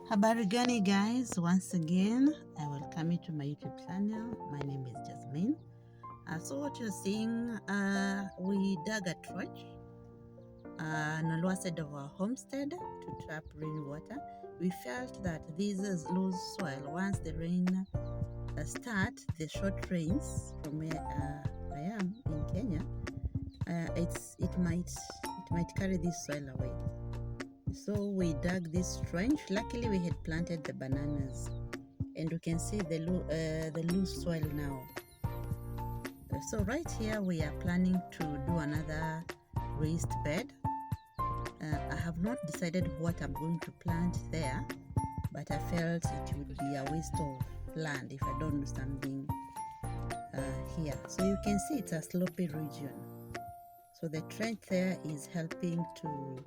Habari gani guys, once again I welcome you to my YouTube channel. My name is Jasmine. So what you're seeing, we dug a trench on the lower side of our homestead to trap rainwater. We felt that this is loose soil. Once the rain start, the short rains from where I am in Kenya, it might carry this soil away. So we dug this trench. Luckily we had planted the bananas and you can see the loose soil now. So right here we are planning to do another raised bed. I have not decided what I'm going to plant there, but I felt it would be a waste of land if I don't do something here. So you can see it's a slopy region. So the trench there is helping to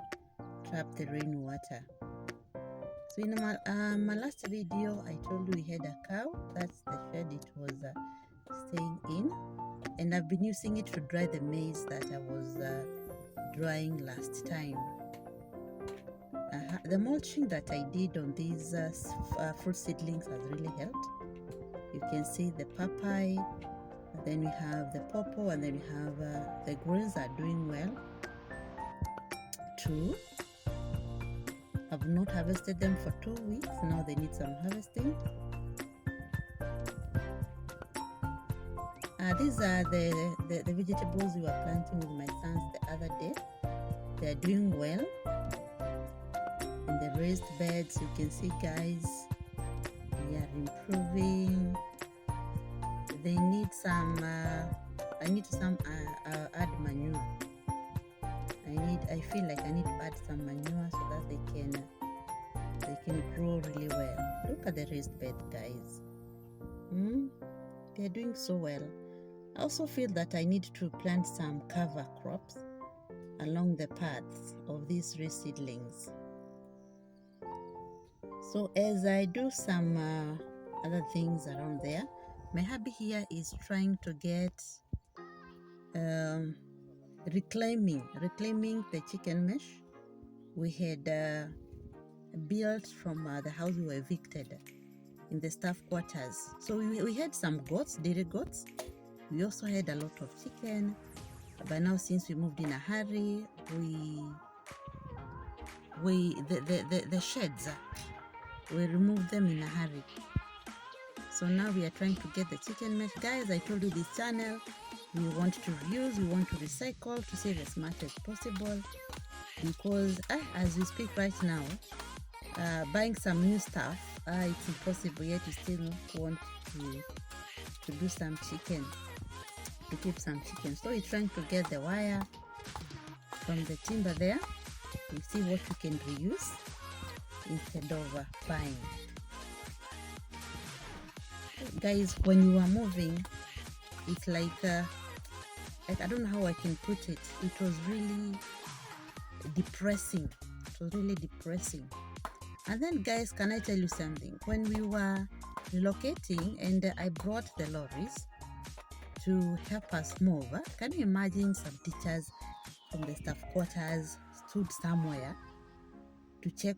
trap the rainwater. So in my last video, I told you we had a cow. That's the shed it was staying in. And I've been using it to dry the maize that I was drying last time. The mulching that I did on these fruit seedlings has really helped. You can see the papayi, and then we have the pawpaw, and then we have the greens are doing well too. I've not harvested them for 2 weeks. Now they need some harvesting. These are the vegetables we were planting with my sons the other day. They are doing well in the raised beds. You can see, guys, they are improving. They need some. I need some add manure. I feel like I need to add some manure so that they can grow really well. Look at the raised bed, guys. They're doing so well. I also feel that I need to plant some cover crops along the paths of these raised seedlings. So as I do some other things around there, my hubby here is trying to get reclaiming the chicken mesh we had built from the house we were evicted in the staff quarters. So we had some goats, dairy goats. We also had a lot of chicken, but now since we moved in a hurry, the sheds, we removed them in a hurry. So now we are trying to get the chicken mesh. Guys, I told you this channel, we want to reuse, we want to recycle, to save as much as possible, because as we speak right now, buying some new stuff, it's impossible, yet we still want to do some chicken, to keep some chicken. So we're trying to get the wire from the timber there. We see what we can reuse instead of buying. Guys, when you are moving, it's like I don't know how I can put it. It was really depressing. It was really depressing. And then, guys, can I tell you something? When we were relocating and I brought the lorries to help us move, can you imagine some teachers from the staff quarters stood somewhere to check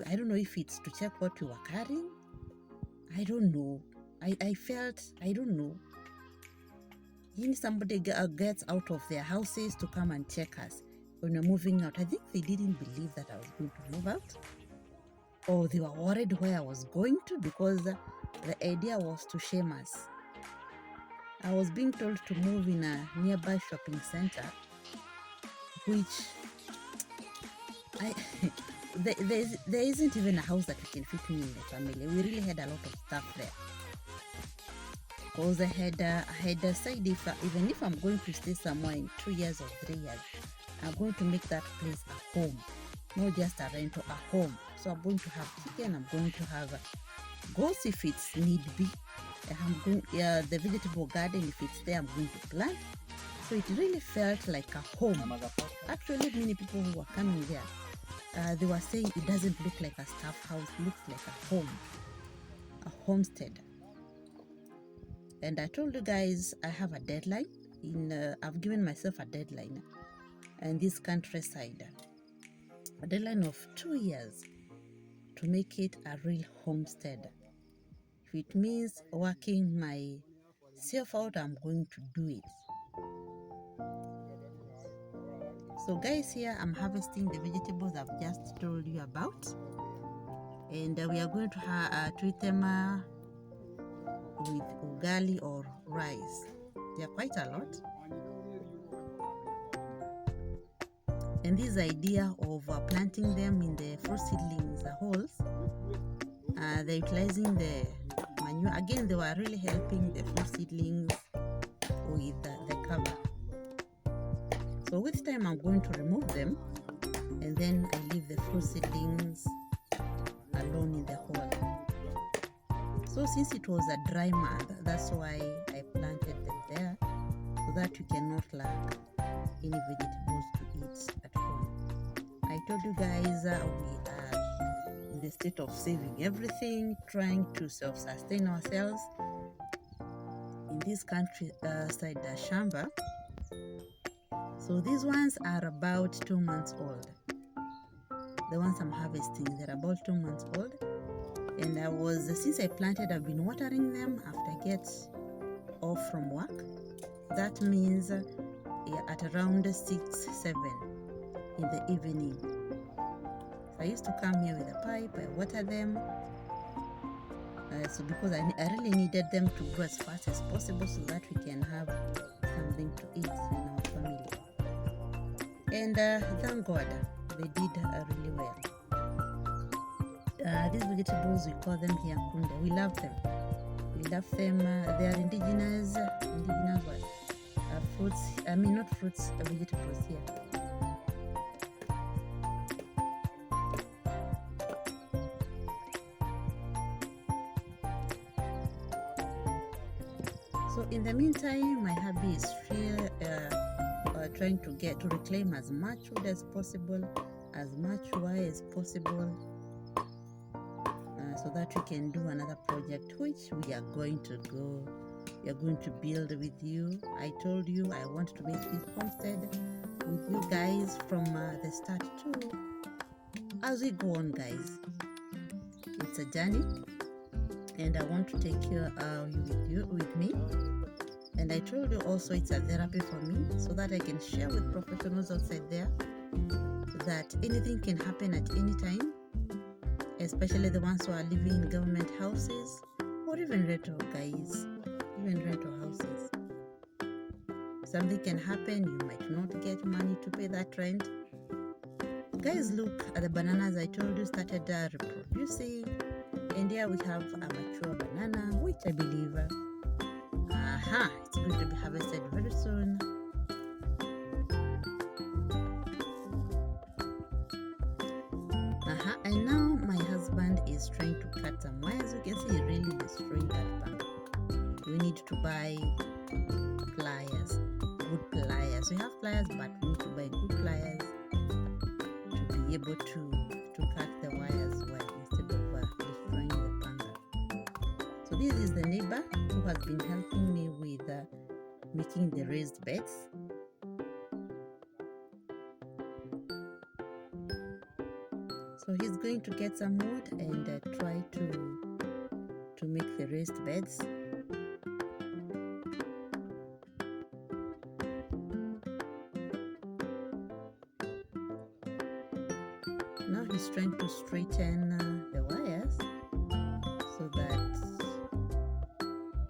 I don't know if it's to check what we were carrying. I don't know. I felt, I don't know. Somebody gets out of their houses to come and check us when we're moving out. I think they didn't believe that I was going to move out, or they were worried where I was going to, because the idea was to shame us. I was being told to move in a nearby shopping center, which there isn't even a house that can fit me in the family. We really had a lot of stuff there. Because I had said even if I'm going to stay somewhere in 2 years or 3 years, I'm going to make that place a home, not just a rental, a home. So I'm going to have chicken, I'm going to have goats if it's need be. I'm going the vegetable garden, if it's there, I'm going to plant. So it really felt like a home. Actually, many people who were coming there, they were saying it doesn't look like a staff house, it looks like a home, a homestead. And I told you guys I have a deadline. I've given myself a deadline in this countryside, a deadline of 2 years. to make it a real homestead. If it means working myself out, I'm going to do it. So guys, here I'm harvesting the vegetables I've just told you about, and we are going to treat them with ugali or rice. They are quite a lot. And this idea of planting them in the fruit seedlings holes, they're utilizing the manure. Again, they were really helping the fruit seedlings with the cover. So with time, I'm going to remove them, and then I leave the fruit seedlings alone in the hole. So since it was a dry month, that's why I planted them there, so that you cannot lack any vegetables to eat at home. I told you guys we are in the state of saving everything, trying to self-sustain ourselves in this countryside shamba. So these ones are about 2 months old. The ones I'm harvesting, they're about 2 months old. And since I planted, I've been watering them after I get off from work. That means at around 6, 7 in the evening. So I used to come here with a pipe, I water them. So because I really needed them to grow as fast as possible so that we can have something to eat in our family. And thank God, they did really well. These vegetables, we call them here kunde. We love them. We love them. They are indigenous what? Fruits. I mean, not fruits, vegetables here. So in the meantime, my hubby is still trying to reclaim as much food as possible, as much wire as possible, so that we can do another project which we are going to build with you. I told you I want to make this homestead with you guys from the start too. As we go on, guys, it's a journey, and I want to take care with me. And I told you also it's a therapy for me, so that I can share with professionals outside there that anything can happen at any time, especially the ones who are living in government houses or even rental, guys, even rental houses. Something can happen, you might not get money to pay that rent. Guys, look at the bananas I told you started reproducing, and here we have a mature banana, which I believe it's going to be harvested very soon. And now my husband is trying to cut some wires. You can see he really destroyed that bank. We need to buy pliers, good pliers. We have pliers, but we need to buy good pliers to be able to cut the wires well instead of destroying the panga. So this is the neighbor who has been helping me with making the raised beds. So he's going to get some wood and try to make the raised beds. Now he's trying to straighten the wires so that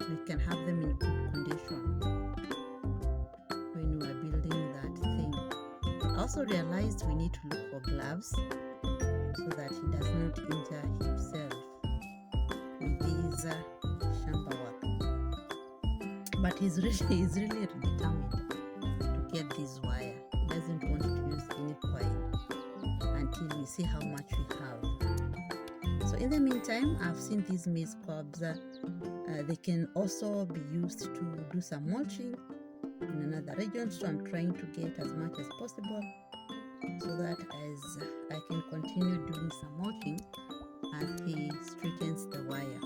we can have them in good condition when we are building that thing. I also realized we need to look for gloves so that he does not injure himself with his shamba work. But he's really determined to get this wire. He doesn't want to use any coil until we see how much we have. So in the meantime, I've seen these maize cobs. They can also be used to do some mulching in another region. So I'm trying to get as much as possible, so that as I can continue doing some mulching as he straightens the wire.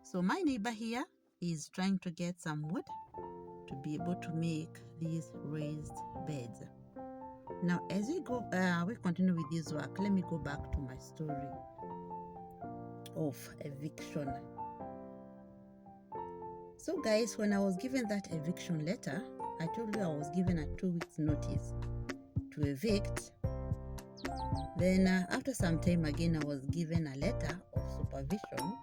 So my neighbor here is trying to get some wood to be able to make these raised beds. Now, as we continue with this work, let me go back to my story of eviction. So guys, when I was given that eviction letter, I told you I was given a 2 weeks notice to evict. Then after some time again, I was given a letter of supervision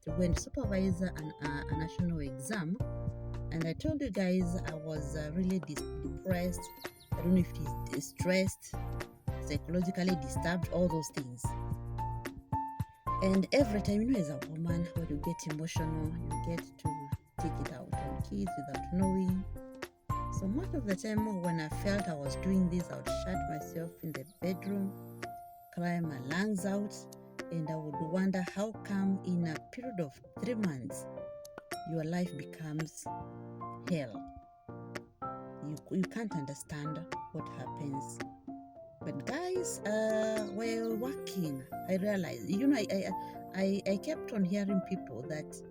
to go and supervise a national exam. And I told you guys I was really depressed. I don't know if it's stressed, psychologically disturbed, all those things. And every time, you know, as a woman, when you get emotional, you get to take it out on kids without knowing. So much of the time when I felt I was doing this, I would shut myself in the bedroom, cry my lungs out, and I would wonder how come in a period of 3 months, your life becomes hell. You can't understand what happens. But guys, while working, I realized, you know, I kept on hearing people that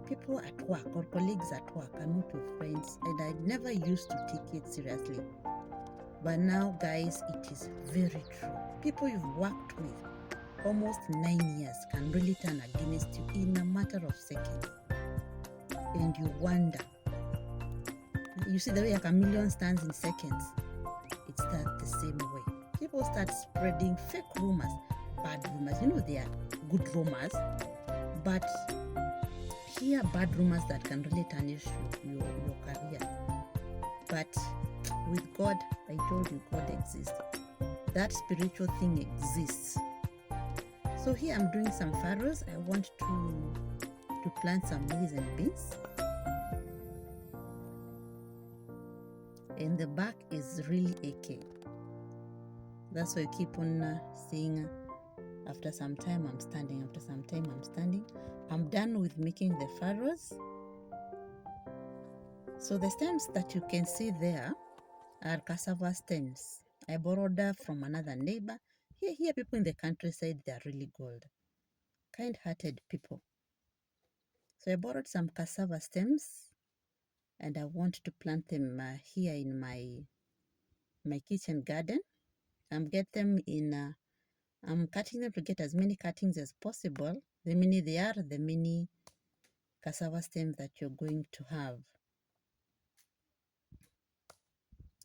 people at work or colleagues at work are not your friends, and I never used to take it seriously. But now, guys, it is very true. People you've worked with almost 9 years can really turn against you in a matter of seconds. And you wonder. You see the way a chameleon stands in seconds? It starts the same way. People start spreading fake rumors, bad rumors. You know, they are good rumors, but here bad rumors that can really tarnish your career. But with God, I told you, God exists. That spiritual thing exists. So here I'm doing some farrows. I want to plant some maize and beans. And the back is really aching. That's why I keep on seeing after some time I'm standing, after some time I'm standing. I'm done with making the farrows. So the stems that you can see there are cassava stems. I borrowed from another neighbor. Here people in the countryside, they are really good, kind-hearted people. So I borrowed some cassava stems and I want to plant them here in my kitchen garden. I'm cutting them to get as many cuttings as possible. The many they are, the many cassava stems that you're going to have.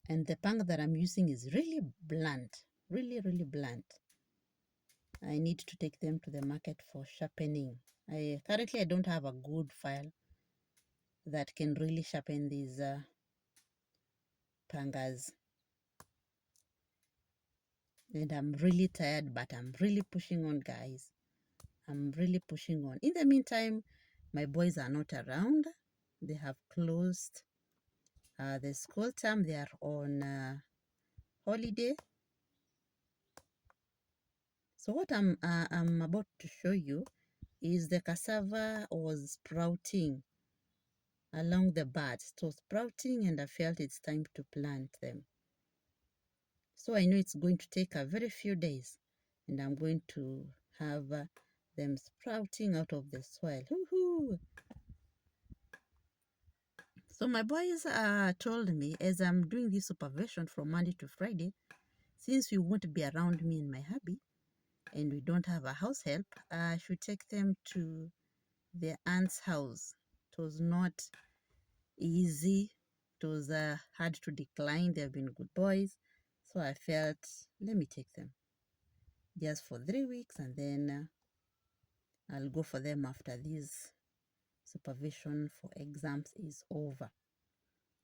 And the pang that I'm using is really blunt, really, really blunt. I need to take them to the market for sharpening. Currently I don't have a good file that can really sharpen these pangas. And I'm really tired, but I'm really pushing on, guys. I'm really pushing on. In the meantime, my boys are not around. They have closed the school term. They are on holiday. So what I'm about to show you is the cassava was sprouting along the buds. It was sprouting and I felt it's time to plant them. So I know it's going to take a very few days and I'm going to have them sprouting out of the soil. Woohoo! So my boys told me, as I'm doing this supervision from Monday to Friday, since we won't be around me and my hubby and we don't have a house help, I should take them to their aunt's house. It was not easy. It was hard to decline. They have been good boys. So I felt, let me take them just for 3 weeks and then I'll go for them after this supervision for exams is over.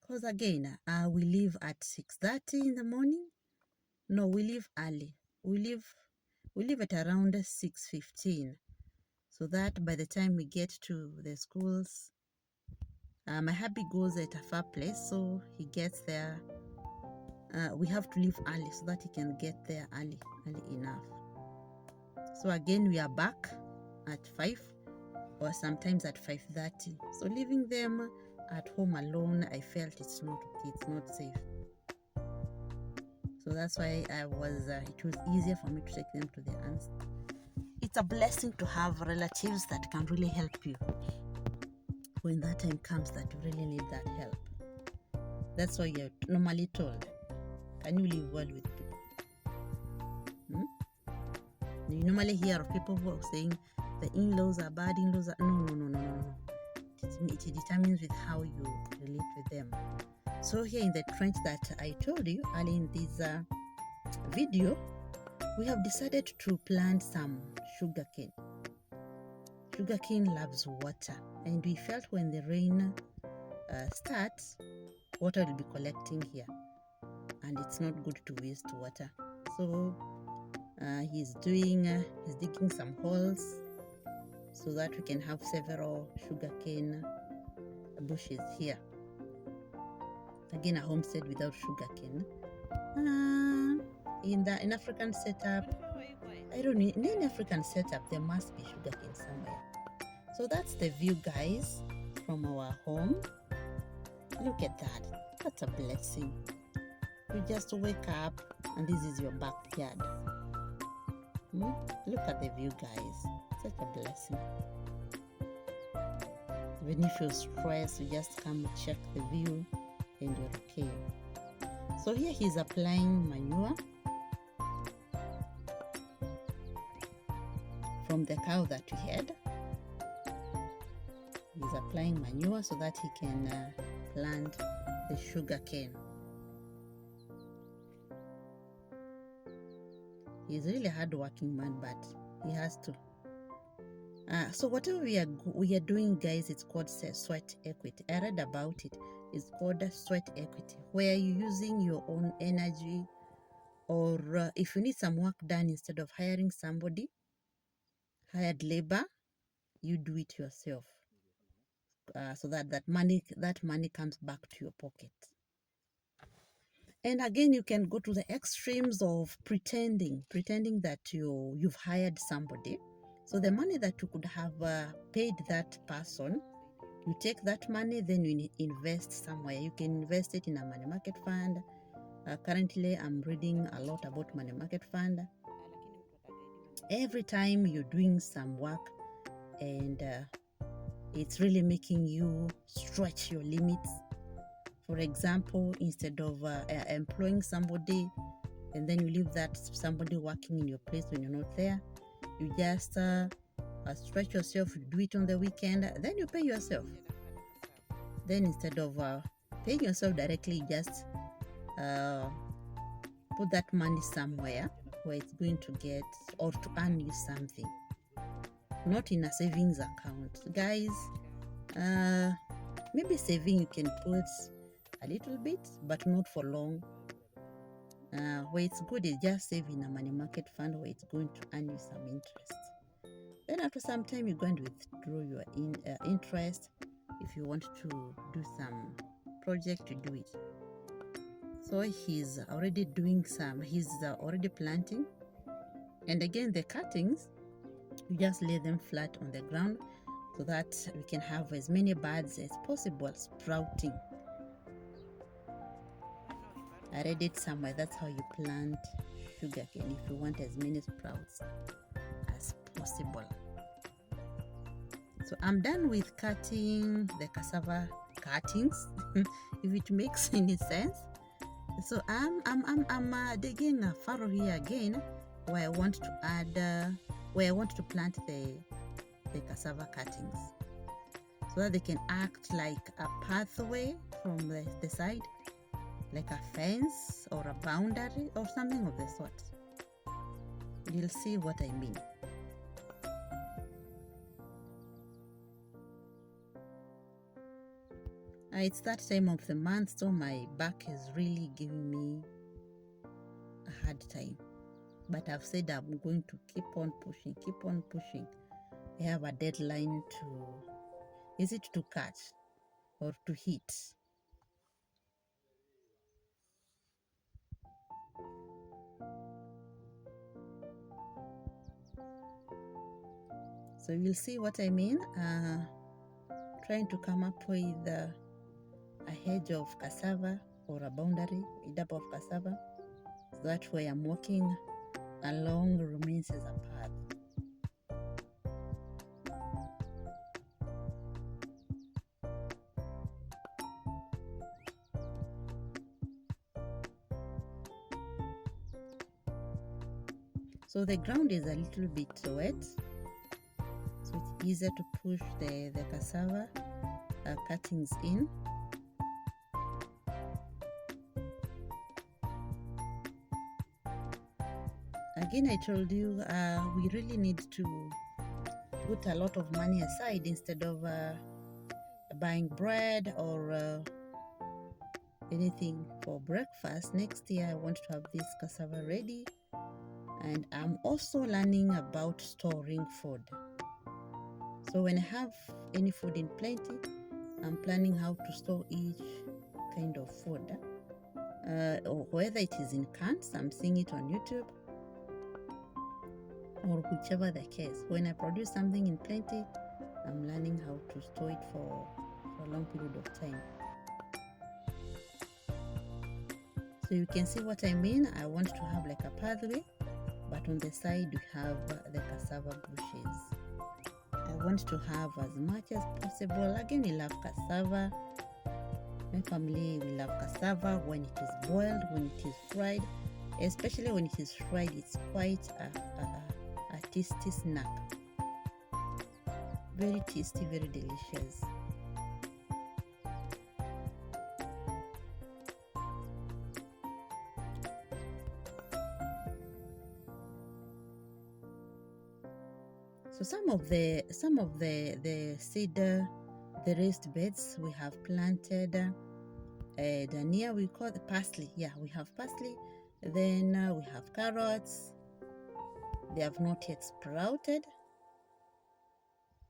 Because again, we leave at 6:30 in the morning. No, we leave early. We leave at around 6:15. So that by the time we get to the schools, my hubby goes at a far place, so he gets there. We have to leave early so that he can get there early enough. So again, we are back at 5 or sometimes at 5:30. So leaving them at home alone, I felt it's not safe. So that's why it was easier for me to take them to their aunts. It's a blessing to have relatives that can really help you when that time comes that you really need that help. That's what you're normally told. Can you live well with people? You normally hear of people who are saying the in-laws are bad, in-laws are... No. It determines with how you relate with them. So here in the trench that I told you early in this video, we have decided to plant some sugarcane. Sugarcane loves water, and we felt when the rain starts, water will be collecting here, and it's not good to waste water. So he's digging some holes so that we can have several sugarcane bushes here. Again, a homestead without sugarcane. In African setup, I don't know, in any African setup, there must be sugarcane somewhere. So that's the view, guys, from our home. Look at that. That's a blessing. You just wake up and this is your backyard. Look at the view, guys. Such a blessing. Even if you're stressed, you just come check the view and you're okay. So here he's applying manure from the cow that we had. He's applying manure so that he can plant the sugarcane. He's really a hard-working man, but he has to. So whatever we are doing, guys, it's called sweat equity. I read about it. It's called sweat equity, where you're using your own energy, or if you need some work done, instead of hiring somebody, hired labor, you do it yourself. So that money comes back to your pocket. And again, you can go to the extremes of pretending that you've hired somebody. So the money that you could have paid that person, you take that money, then you invest somewhere. You can invest it in a money market fund. Currently, I'm reading a lot about money market fund. Every time you're doing some work and it's really making you stretch your limits. For example, instead of employing somebody and then you leave that somebody working in your place when you're not there, you just stretch yourself, you do it on the weekend, then you pay yourself. Then instead of paying yourself directly, you just put that money somewhere where it's going to get or to earn you something, not in a savings account. Guys, maybe saving you can put a little bit, but not for long. Where it's good is just save in a money market fund where it's going to earn you some interest. Then after some time, you're going to withdraw your interest. If you want to do some project, to do it. So he's already already planting. And again, the cuttings, you just lay them flat on the ground so that we can have as many buds as possible sprouting. I read it somewhere. That's how you plant sugarcane, if you want as many sprouts as possible. So I'm done with cutting the cassava cuttings, if it makes any sense. So I'm digging a furrow here again, where I want to plant the cassava cuttings, so that they can act like a pathway from the side, like a fence or a boundary or something of the sort. You'll see what I mean. It's that time of the month, so my back is really giving me a hard time. But I've said I'm going to keep on pushing. I have a deadline to cut or to hit. So you'll see what I mean. Trying to come up with a hedge of cassava or a boundary made up of cassava. So that way I'm walking along remains as a path. So the ground is a little bit wet, so it's easier to push the cassava cuttings in. Again, I told you we really need to put a lot of money aside instead of buying bread or anything for breakfast. Next year I want to have this cassava ready, and I'm also learning about storing food. So when I have any food in plenty, I'm planning how to store each kind of food, or whether it is in cans, I'm seeing it on YouTube, or whichever the case. When I produce something in plenty, I'm learning how to store it for a long period of time. So you can see what I mean. I want to have like a pathway, but on the side we have the cassava bushes. I want to have as much as possible. Again, we love cassava. My family, we love cassava when it is boiled, when it is fried. Especially when it is fried, it's quite a tasty snack. Very tasty, very delicious. So some of the seed, the raised beds we have planted. Dania, we call the parsley. Yeah, we have parsley. Then we have carrots. They have not yet sprouted.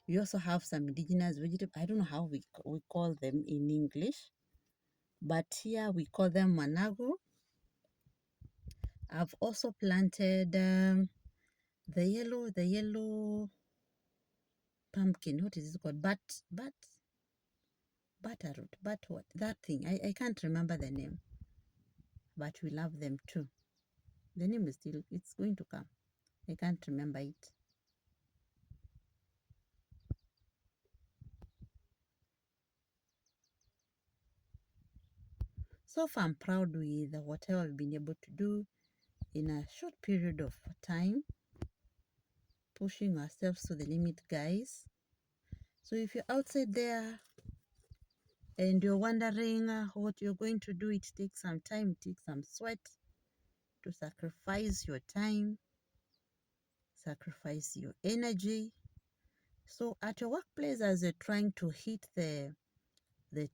We also have some indigenous vegetables. I don't know how we call them in English, but here we call them manago. I've also planted the yellow pumpkin. What is it called? Butterroot. But what? That thing. I can't remember the name. But we love them too. The name is still, it's going to come. I can't remember it. So far, I'm proud with whatever we've been able to do in a short period of time, pushing ourselves to the limit, guys. So if you're outside there and you're wondering what you're going to do, it takes some time, it takes some sweat to sacrifice your time, sacrifice your energy. So at your workplace, as you're trying to hit the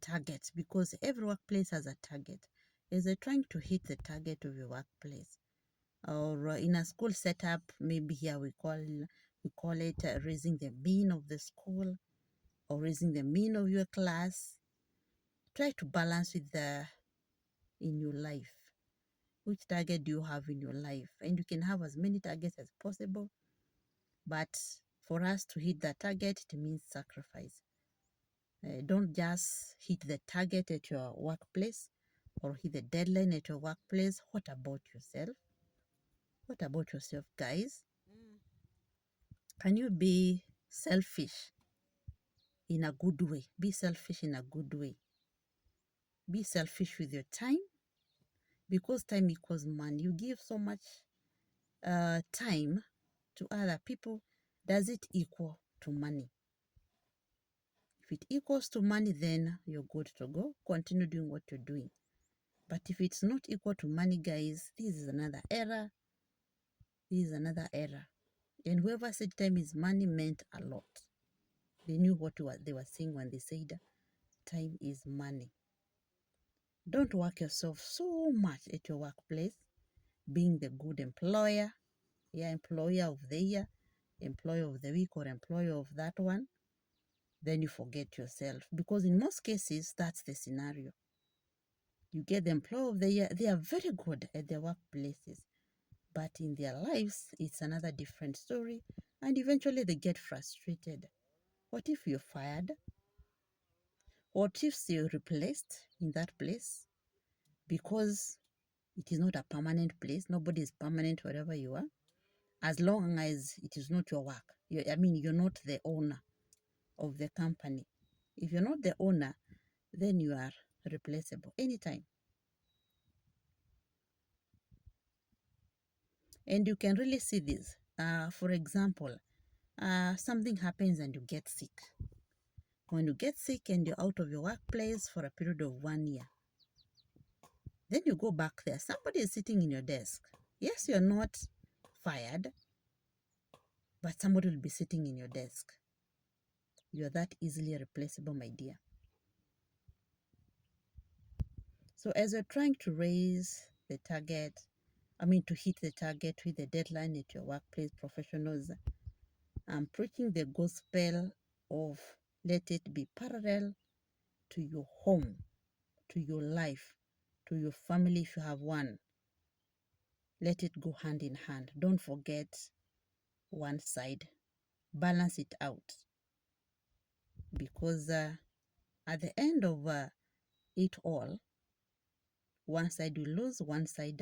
target, because every workplace has a target, as you're trying to hit the target of your workplace, or in a school setup, maybe here we call it raising the mean of the school or raising the mean of your class. Try to balance with in your life. Which target do you have in your life? And you can have as many targets as possible, but for us to hit the target, it means sacrifice. Don't just hit the target at your workplace or hit the deadline at your workplace. What about yourself? What about yourself, guys? Can you be selfish in a good way? Be selfish in a good way. Be selfish with your time, because time equals money. You give so much time to other people. Does it equal to money? If it equals to money, then you're good to go. Continue doing what you're doing. But if it's not equal to money, guys, this is another error. This is another error. And whoever said time is money meant a lot. They knew what they were saying when they said time is money. Don't work yourself so much at your workplace, being the good employer, employer of the year, employee of the week, or employer of that one. Then you forget yourself, because in most cases, that's the scenario. You get the employee of the year, they are very good at their workplaces, but in their lives, it's another different story, and eventually they get frustrated. What if you're fired? What if you're replaced in that place? Because it is not a permanent place. Nobody is permanent wherever you are, as long as it is not your work. You're not the owner of the company. If you're not the owner, then you are replaceable anytime. And you can really see this. For example, something happens and you get sick. When you get sick and you're out of your workplace for a period of 1 year, then you go back there. Somebody is sitting in your desk. Yes, you're not fired, but somebody will be sitting in your desk. You're that easily replaceable, my dear. So as you're trying to raise the target, to hit the target, hit the deadline at your workplace, professionals, I'm preaching the gospel of let it be parallel to your home, to your life, to your family if you have one. Let it go hand in hand. Don't forget one side. Balance it out. Because at the end of it all, one side will lose, one side